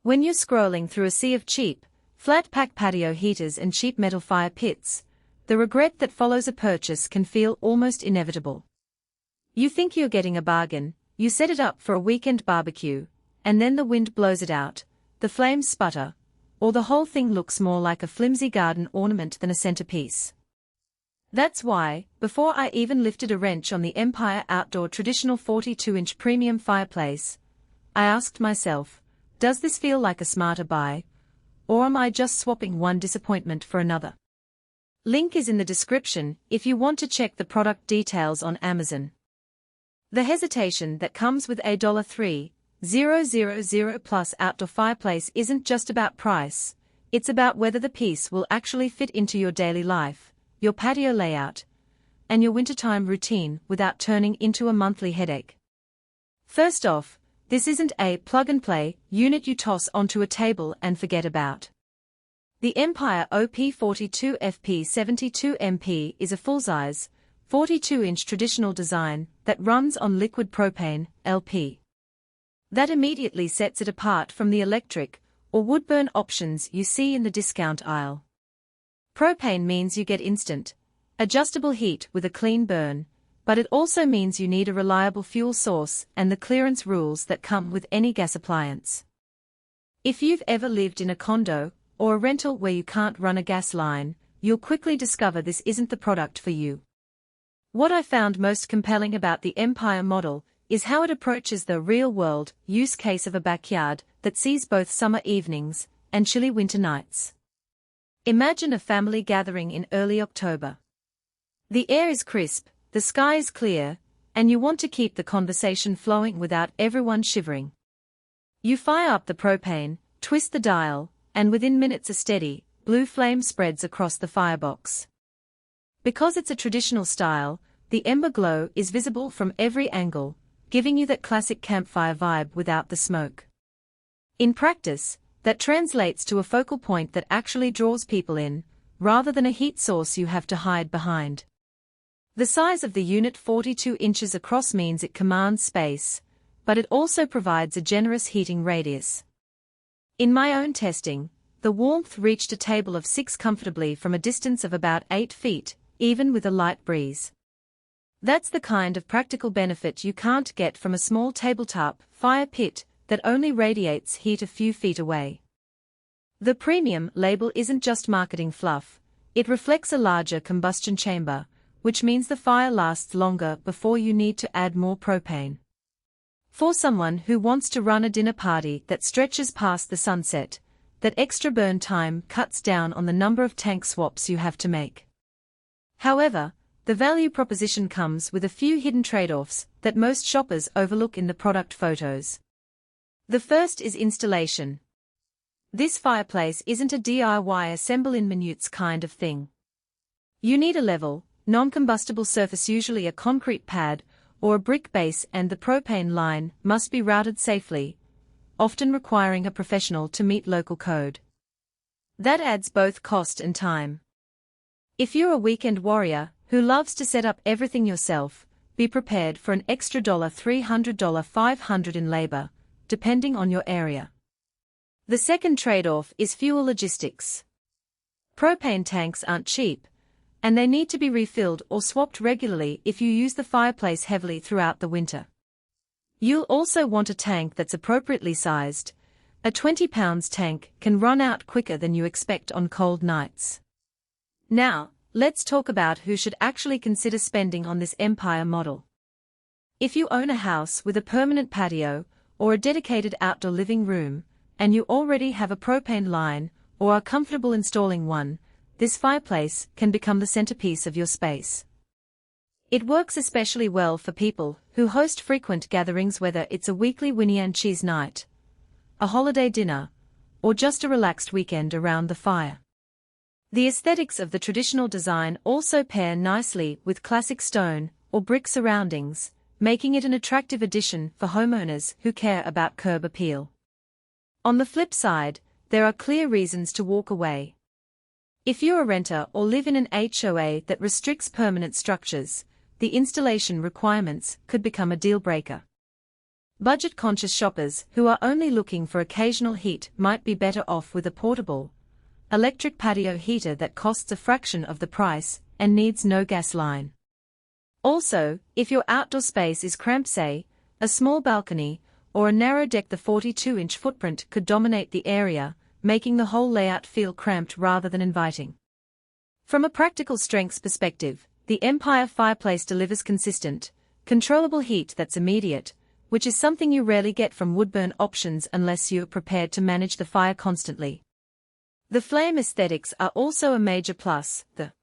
When you're scrolling through a sea of cheap, flat-pack patio heaters and cheap metal fire pits, the regret that follows a purchase can feel almost inevitable. You think you're getting a bargain, you set it up for a weekend barbecue, and then the wind blows it out, the flames sputter, or the whole thing looks more like a flimsy garden ornament than a centerpiece. That's why, before I even lifted a wrench on the Empire Outdoor traditional 42-inch premium fireplace, I asked myself, does this feel like a smarter buy, or am I just swapping one disappointment for another? Link is in the description if you want to check the product details on Amazon. The hesitation that comes with a $3,000 plus outdoor fireplace isn't just about price, it's about whether the piece will actually fit into your daily life, your patio layout, and your wintertime routine without turning into a monthly headache. First off, this isn't a plug-and-play unit you toss onto a table and forget about. The Empire OP42 FP72MP is a full-size, 42-inch traditional design that runs on liquid propane, LP. That immediately sets it apart from the electric or wood-burn options you see in the discount aisle. Propane means you get instant, adjustable heat with a clean burn, but it also means you need a reliable fuel source and the clearance rules that come with any gas appliance. If you've ever lived in a condo or a rental where you can't run a gas line, you'll quickly discover this isn't the product for you. What I found most compelling about the Empire model is how it approaches the real-world use case of a backyard that sees both summer evenings and chilly winter nights. Imagine a family gathering in early October. The air is crisp, the sky is clear, and you want to keep the conversation flowing without everyone shivering. You fire up the propane, twist the dial, and within minutes a steady, blue flame spreads across the firebox. Because it's a traditional style, the ember glow is visible from every angle, giving you that classic campfire vibe without the smoke. In practice, that translates to a focal point that actually draws people in, rather than a heat source you have to hide behind. The size of the unit, 42 inches across, means it commands space, but it also provides a generous heating radius. In my own testing, the warmth reached a table of 6 comfortably from a distance of about 8 feet, even with a light breeze. That's the kind of practical benefit you can't get from a small tabletop fire pit that only radiates heat a few feet away. The premium label isn't just marketing fluff, it reflects a larger combustion chamber, which means the fire lasts longer before you need to add more propane. For someone who wants to run a dinner party that stretches past the sunset, that extra burn time cuts down on the number of tank swaps you have to make. However, the value proposition comes with a few hidden trade-offs that most shoppers overlook in the product photos. The first is installation. This fireplace isn't a DIY assemble in minutes kind of thing. You need a level, non-combustible surface, usually a concrete pad or a brick base, and the propane line must be routed safely, often requiring a professional to meet local code. That adds both cost and time. If you're a weekend warrior who loves to set up everything yourself, be prepared for an extra $300, $500 in labor, depending on your area. The second trade-off is fuel logistics. Propane tanks aren't cheap, and they need to be refilled or swapped regularly if you use the fireplace heavily throughout the winter. You'll also want a tank that's appropriately sized. A 20-pound tank can run out quicker than you expect on cold nights. Now, let's talk about who should actually consider spending on this Empire model. If you own a house with a permanent patio or a dedicated outdoor living room, and you already have a propane line or are comfortable installing one, this fireplace can become the centerpiece of your space. It works especially well for people who host frequent gatherings, whether it's a weekly Winnie and cheese night, a holiday dinner, or just a relaxed weekend around the fire. The aesthetics of the traditional design also pair nicely with classic stone or brick surroundings, making it an attractive addition for homeowners who care about curb appeal. On the flip side, there are clear reasons to walk away. If you're a renter or live in an HOA that restricts permanent structures, the installation requirements could become a deal breaker. Budget-conscious shoppers who are only looking for occasional heat might be better off with a portable, electric patio heater that costs a fraction of the price and needs no gas line. Also, if your outdoor space is cramped, say, a small balcony or a narrow deck, the 42-inch footprint could dominate the area, making the whole layout feel cramped rather than inviting. From a practical strengths perspective, the Empire Fireplace delivers consistent, controllable heat that's immediate, which is something you rarely get from wood-burn options unless you're prepared to manage the fire constantly. The flame aesthetics are also a major plus. The